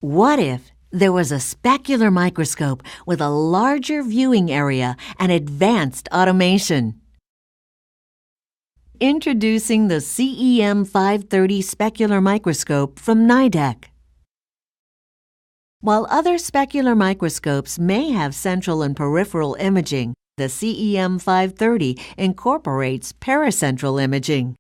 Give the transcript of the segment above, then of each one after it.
What if there was a specular microscope with a larger viewing area and advanced automation? Introducing the CEM530 specular microscope from Nidek. While other specular microscopes may have central and peripheral imaging, the CEM530 incorporates paracentral imaging.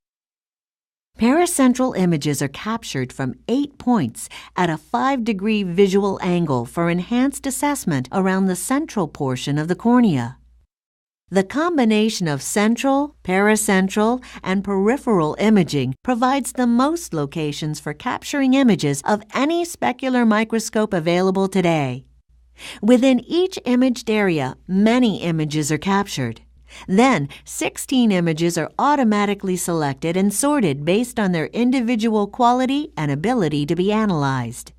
Paracentral images are captured from 8 points at a 5-degree visual angle for enhanced assessment around the central portion of the cornea. The combination of central, paracentral, and peripheral imaging provides the most locations for capturing images of any specular microscope available today. Within each imaged area, many images are captured. Then, 16 images are automatically selected and sorted based on their individual quality and ability to be analyzed.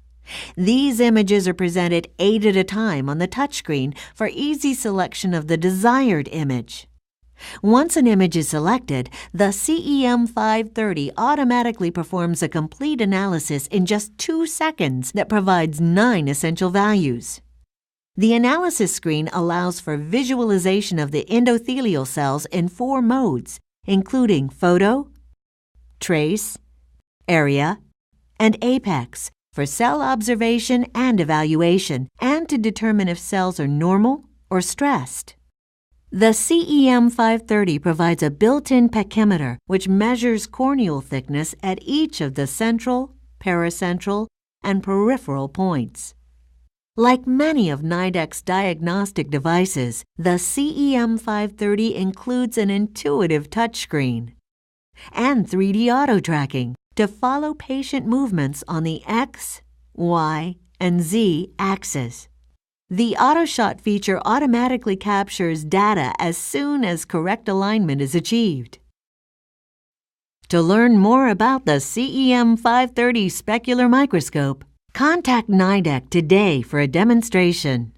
These images are presented 8 at a time on the touchscreen for easy selection of the desired image. Once an image is selected, the CEM530 automatically performs a complete analysis in just 2 seconds that provides 9 essential values. The analysis screen allows for visualization of the endothelial cells in 4 modes, including photo, trace, area, and apex, for cell observation and evaluation, and to determine if cells are normal or stressed. The CEM530 provides a built-in pachymeter which measures corneal thickness at each of the central, paracentral, and peripheral points. Like many of Nidek's diagnostic devices, the CEM530 includes an intuitive touchscreen and 3D auto-tracking to follow patient movements on the X, Y, and Z axis. The AutoShot feature automatically captures data as soon as correct alignment is achieved. To learn more about the CEM530 specular microscope, contact Nidek today for a demonstration.